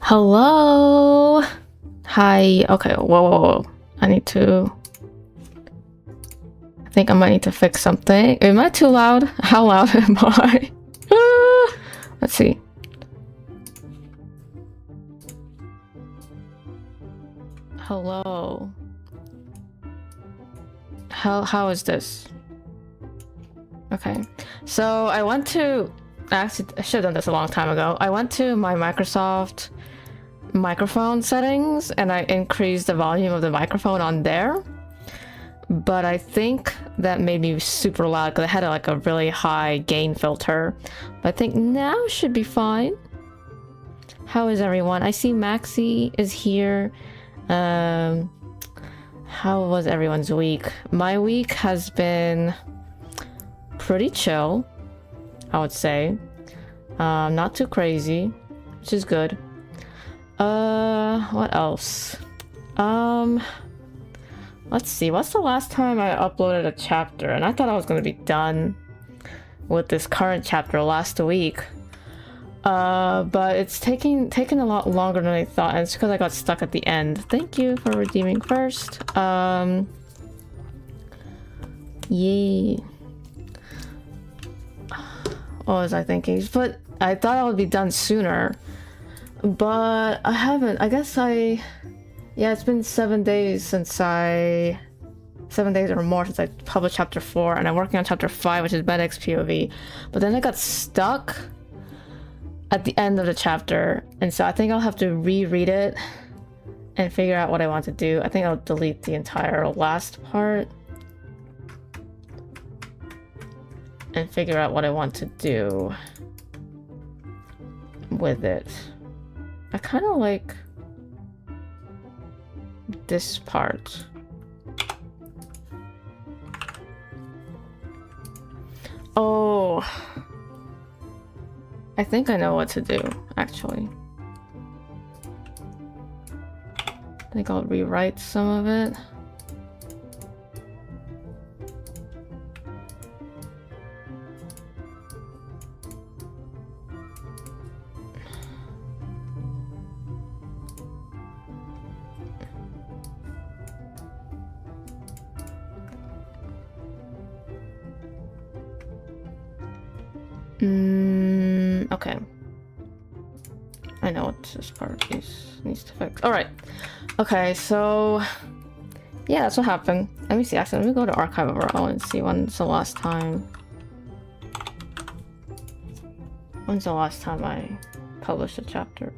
Hello. Hi. Okay. Whoa. I think I might need to fix something. Am I too loud? How loud am I? Let's see. Hello. How is this? Okay. So I went to... Actually, I should have done this a long time ago. I went to my Microsoft microphone settings and I increased the volume of the microphone on there. But I think that made me super loud because I had like a really high gain filter. But I think now should be fine. How is everyone? I see Maxi is here. How was everyone's week? My week has been pretty chill, I would say. Not too crazy, which is good. What else? Let's see, what's the last time I uploaded a chapter? And I thought I was gonna be done with this current chapter last week. But it's taking a lot longer than I thought, and it's because I got stuck at the end. Thank you for redeeming first. Yay. What was I thinking? But I thought I would be done sooner. But I haven't. I guess yeah, it's been 7 days since 7 days or more since I published chapter 4, and I'm working on chapter 5, which is Medic's POV. But then I got stuck at the end of the chapter, and so I think I'll have to reread it and figure out what I want to do. I think I'll delete the entire last part and figure out what I want to do with it. I kind of like this part. Oh, I think I know what to do, actually. I think I'll rewrite some of it. Okay. I know what this part needs to fix. Alright. Okay, so... yeah, that's what happened. Let me see, actually, let me go to Archive overall and see when's the last time... When's the last time I published a chapter?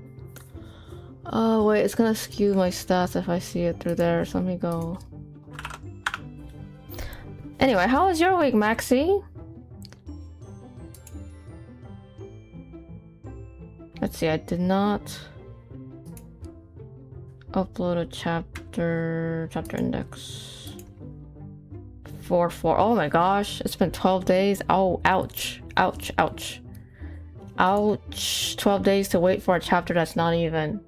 Oh, wait, it's gonna skew my stats if I see it through there, so let me go... Anyway, how was your week, Maxi? Let's see, I did not upload a chapter index 4.4. Oh my gosh, it's been 12 days. Oh, ouch, ouch, ouch, ouch. 12 days to wait for a chapter that's not even.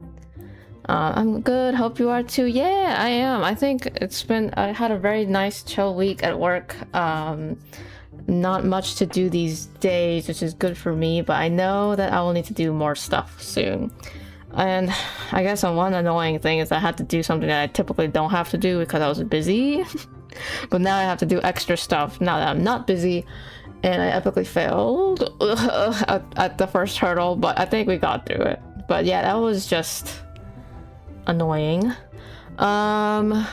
I'm good, hope you are too. Yeah, I am. I think I had a very nice chill week at work. Not much to do these days, which is good for me, but I know that I will need to do more stuff soon. And I guess one annoying thing is I had to do something that I typically don't have to do because I was busy. But now I have to do extra stuff now that I'm not busy, and I epically failed at the first hurdle, but I think we got through it. But yeah, that was just annoying. But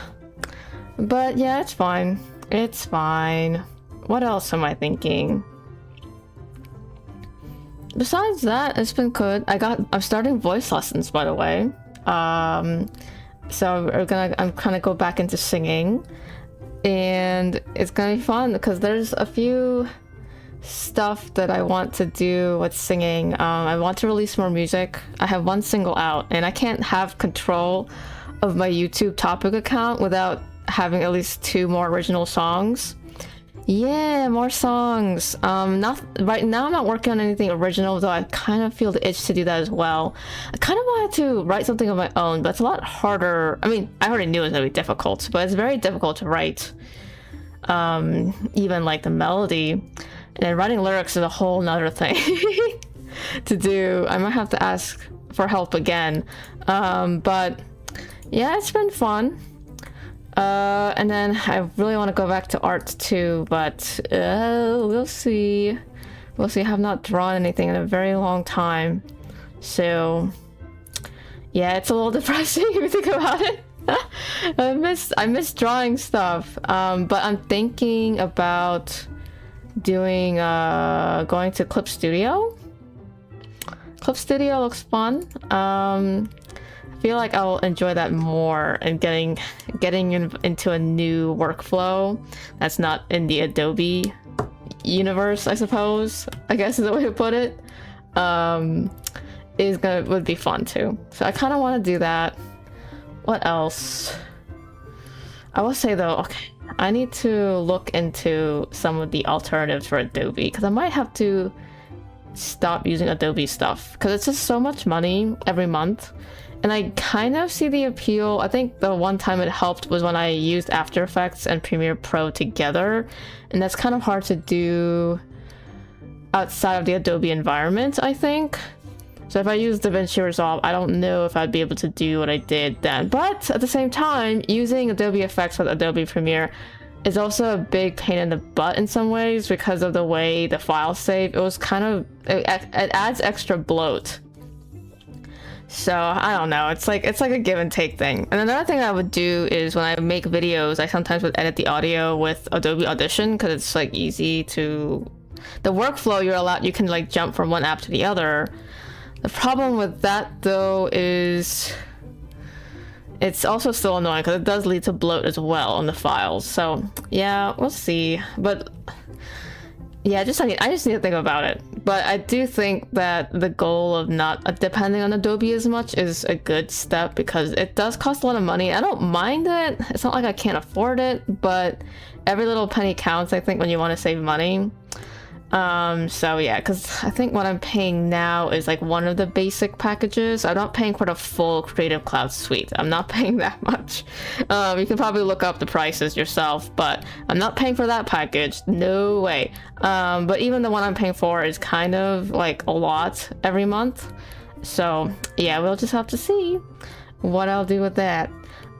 yeah, it's fine. It's fine. What else am I thinking? Besides that, it's been good. I'm starting voice lessons, by the way. So I'm gonna go back into singing, and it's gonna be fun because there's a few stuff that I want to do with singing. I want to release more music. I have one single out, and I can't have control of my YouTube topic account without having at least 2 more original songs. Yeah, more songs. Not right now. I'm not working on anything original, though. I kind of feel the itch to do that as well. I kind of wanted to write something of my own, but it's a lot harder. I mean, I already knew it was gonna be difficult, but it's very difficult to write. Even like the melody, and then writing lyrics is a whole nother thing to do. I might have to ask for help again. But yeah, it's been fun. And then I really want to go back to art too, but we'll see. We'll see. I have not drawn anything in a very long time, so yeah, it's a little depressing if you think about it. I miss drawing stuff. But I'm thinking about doing going to Clip Studio. Clip Studio looks fun. I feel like I'll enjoy that more and getting into a new workflow that's not in the Adobe universe, I suppose, I guess is the way to put it. Would be fun too. So I kind of want to do that. What else? I will say though, okay, I need to look into some of the alternatives for Adobe, because I might have to stop using Adobe stuff because it's just so much money every month. And I kind of see the appeal. I think the one time it helped was when I used After Effects and Premiere Pro together, and that's kind of hard to do outside of the Adobe environment, I think. So if I use DaVinci Resolve, I don't know if I'd be able to do what I did then. But at the same time, using Adobe Effects with Adobe Premiere is also a big pain in the butt in some ways because of the way the files save. It was kind of, it adds extra bloat. So I don't know, it's like a give and take thing. And another thing I would do is when I make videos, I sometimes would edit the audio with Adobe Audition because it's like easy to, the workflow you can like jump from one app to the other. The problem with that though is it's also still annoying because it does lead to bloat as well on the files. So yeah, we'll see. But yeah, I just need to think about it. But I do think that the goal of not depending on Adobe as much is a good step because it does cost a lot of money. I don't mind it. It's not like I can't afford it, but every little penny counts, I think, when you want to save money. So yeah, because I think what I'm paying now is like one of the basic packages. I'm not paying for the full Creative Cloud suite. I'm not paying that much. You can probably look up the prices yourself, but I'm not paying for that package. No way. But even the one I'm paying for is kind of like a lot every month. So yeah, we'll just have to see what I'll do with that.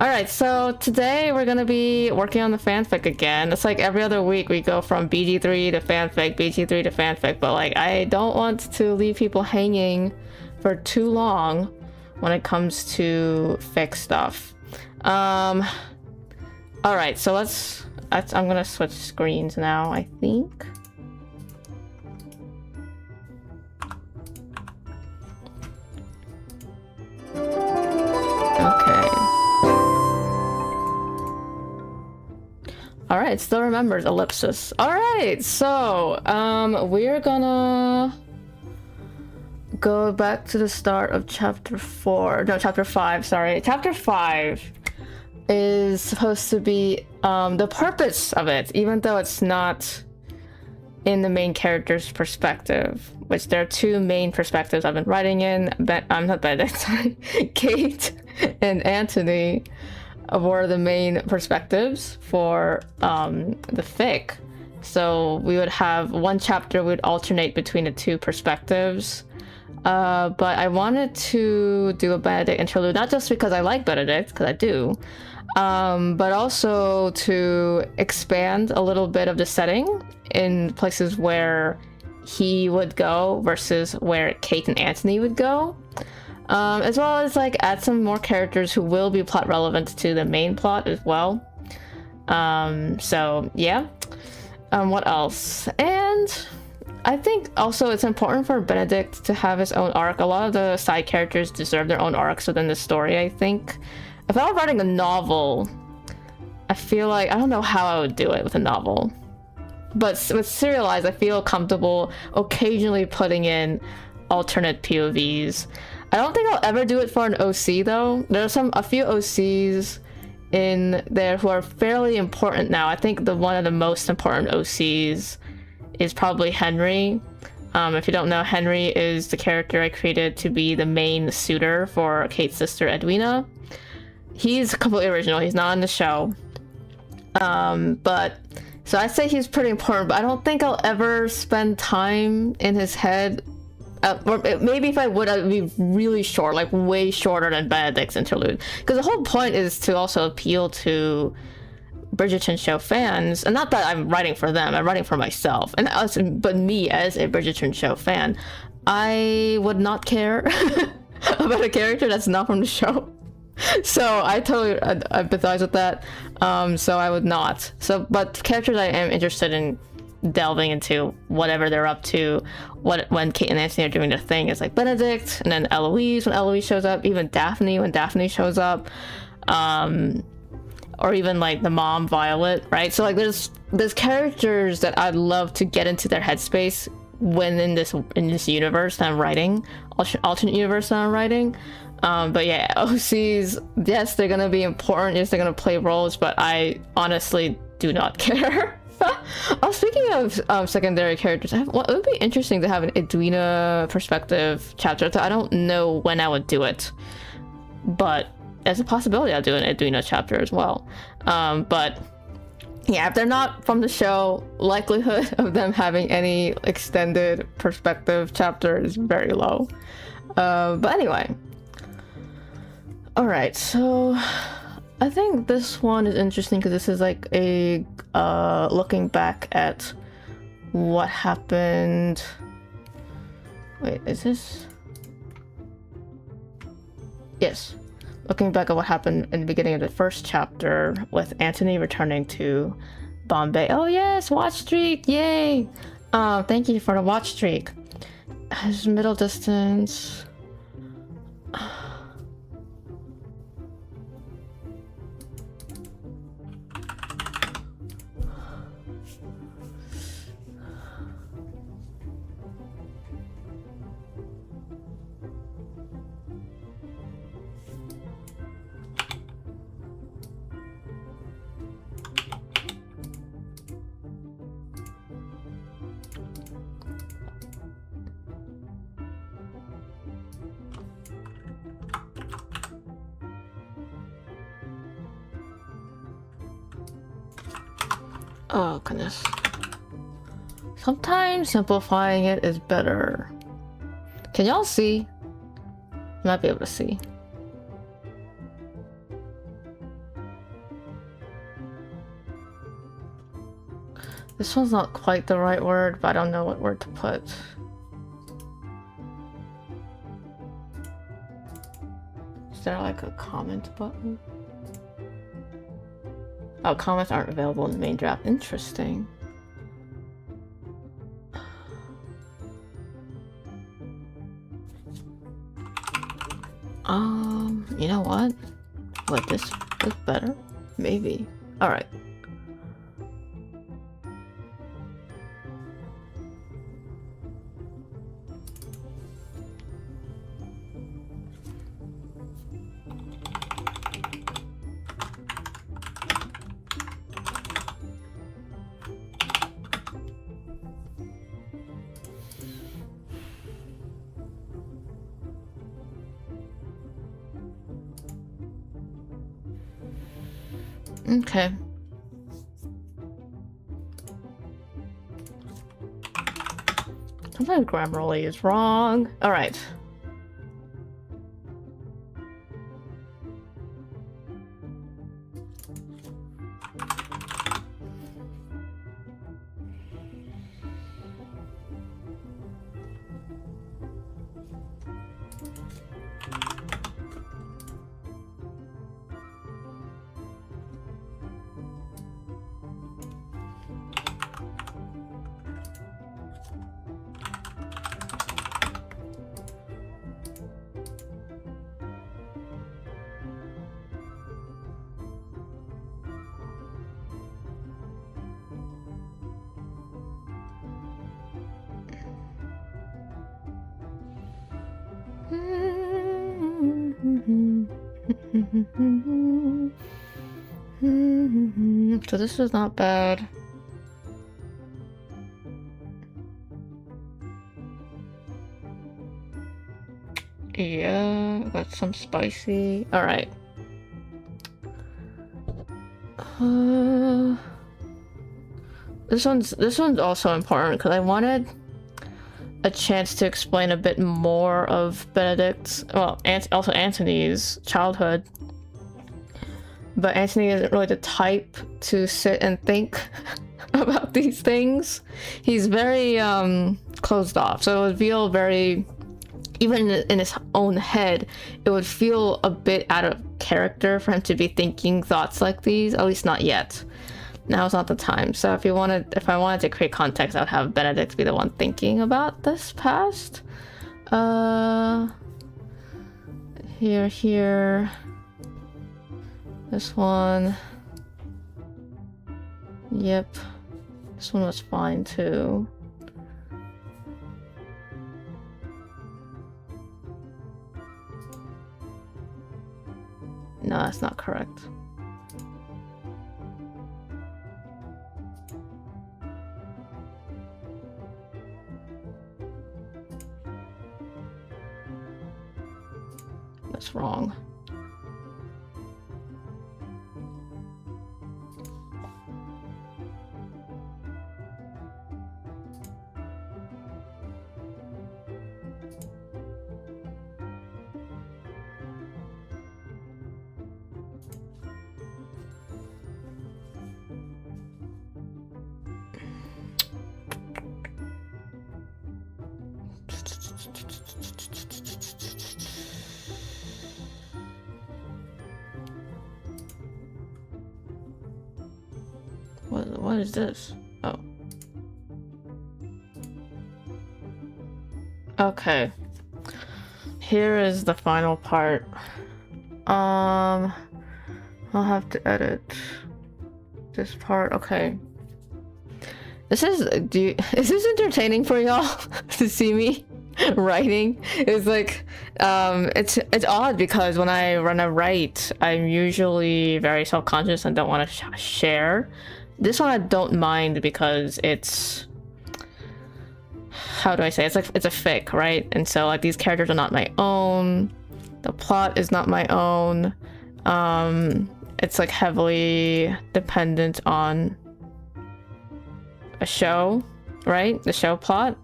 Alright, so today we're gonna be working on the fanfic again. It's like every other week we go from BG3 to fanfic, BG3 to fanfic, but like I don't want to leave people hanging for too long when it comes to fic stuff. Alright, so I'm gonna switch screens now, I think. Alright, still remembers ellipsis. Alright, so we're gonna go back to the start of chapter 5, sorry. Chapter 5 is supposed to be the purpose of it, even though it's not in the main character's perspective, which there are two main perspectives I've been writing in. I'm not Benedict, sorry. Kate and Anthony were the main perspectives for the fic. So we would have one chapter would alternate between the two perspectives. But I wanted to do a Benedict interlude, not just because I like Benedict, because I do, but also to expand a little bit of the setting in places where he would go versus where Kate and Anthony would go. As well as like add some more characters who will be plot relevant to the main plot as well. So yeah. What else? And I think also it's important for Benedict to have his own arc. A lot of the side characters deserve their own arcs within the story, I think. If I were writing a novel, I feel like I don't know how I would do it with a novel. But with serialized, I feel comfortable occasionally putting in alternate POVs. I don't think I'll ever do it for an OC though. There are a few OCs in there who are fairly important now. I think one of the most important OCs is probably Henry. If you don't know, Henry is the character I created to be the main suitor for Kate's sister Edwina. He's completely original. He's not on the show. But so I'd say he's pretty important, but I don't think I'll ever spend time in his head Or maybe if I would, I'd be really short, like way shorter than Benedict's interlude. Because the whole point is to also appeal to Bridgerton show fans, and not that I'm writing for them, I'm writing for myself, and us, but me as a Bridgerton show fan, I would not care about a character that's not from the show. So I totally empathize with that. So I would not. So, but characters I am interested in delving into, whatever they're up to, when Kate and Anthony are doing their thing, is like Benedict, and then Eloise when Eloise shows up, even Daphne when Daphne shows up. Or even like the mom Violet, right? So like there's characters that I'd love to get into their headspace when in this universe that I'm writing, alternate universe that I'm writing. But yeah, OCs, yes, they're gonna be important, yes, they're gonna play roles, but I honestly do not care. Oh, speaking of secondary characters, it would be interesting to have an Edwina perspective chapter. I don't know when I would do it, but there's a possibility I'll do an Edwina chapter as well. But yeah, if they're not from the show, likelihood of them having any extended perspective chapter is very low. But anyway. Alright, so I think this one is interesting because this is like a looking back at what happened. Wait, is this? Yes. Looking back at what happened in the beginning of the first chapter with Anthony returning to Bombay. Oh yes, watch streak, yay! Thank you for the watch streak. His middle distance. Oh goodness. Sometimes simplifying it is better. Can y'all see? Might be able to see. This one's not quite the right word, but I don't know what word to put. Is there like a comment button? Oh, comments aren't available in the main draft. Interesting. You know what? Would this look better? Maybe. Alright. Okay. Sometimes Grammarly is wrong. All right. So this is not bad. Yeah, got some spicy. All right. This one's also important because I wanted a chance to explain a bit more of Benedict's, well, also Antony's childhood. But Antony isn't really the type to sit and think about these things. He's very closed off, so it would feel very, even in his own head, it would feel a bit out of character for him to be thinking thoughts like these, at least not yet. Now's not the time. So if I wanted to create context, I would have Benedict be the one thinking about this past. Here. This one. Yep. This one was fine too. No, that's not correct. That's wrong. What is this? Oh. Okay. Here is the final part. I'll have to edit this part. Okay. Is this entertaining for y'all to see me writing? It's like it's odd because when I write, I'm usually very self-conscious and don't want to share. This one I don't mind because it's, how do I say, it's a fic, right? And so like these characters are not my own, the plot is not my own, it's like heavily dependent on a show, right? The show plot.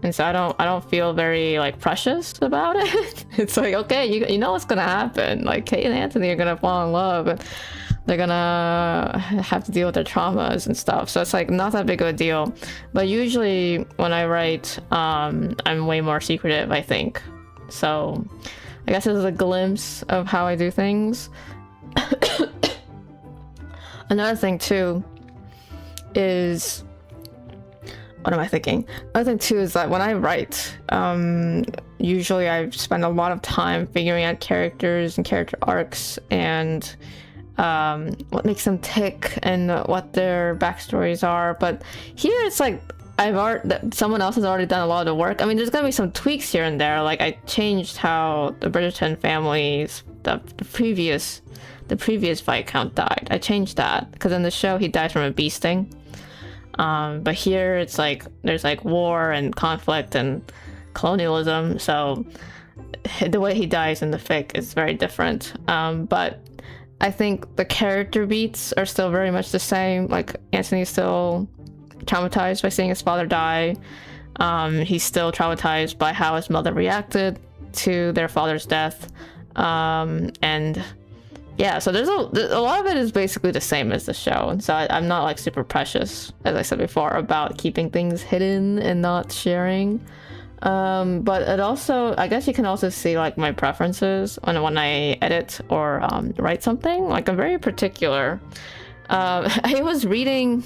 And so I don't feel very like precious about it. It's like, okay, you know what's gonna happen. Like Kate and Anthony are gonna fall in love and they're gonna have to deal with their traumas and stuff. So it's like not that big of a deal. But usually when I write, I'm way more secretive, I think. So I guess this is a glimpse of how I do things. Another thing too is, what am I thinking? Another thing too is that when I write, usually I spend a lot of time figuring out characters and character arcs and what makes them tick and what their backstories are. But here it's like someone else has already done a lot of the work. I mean, there's gonna be some tweaks here and there. Like I changed how the Bridgerton families, the previous Viscount died. I changed that because in the show he died from a bee sting. But here it's like there's like war and conflict and colonialism, so the way he dies in the fic is very different. But I think the character beats are still very much the same. Like Anthony's still traumatized by seeing his father die. He's still traumatized by how his mother reacted to their father's death. And yeah, so there's a lot of it is basically the same as the show, and so I'm not like super precious, as I said before, about keeping things hidden and not sharing. But it also, I guess you can also see like my preferences when I edit or write something. Like I'm very particular. I was reading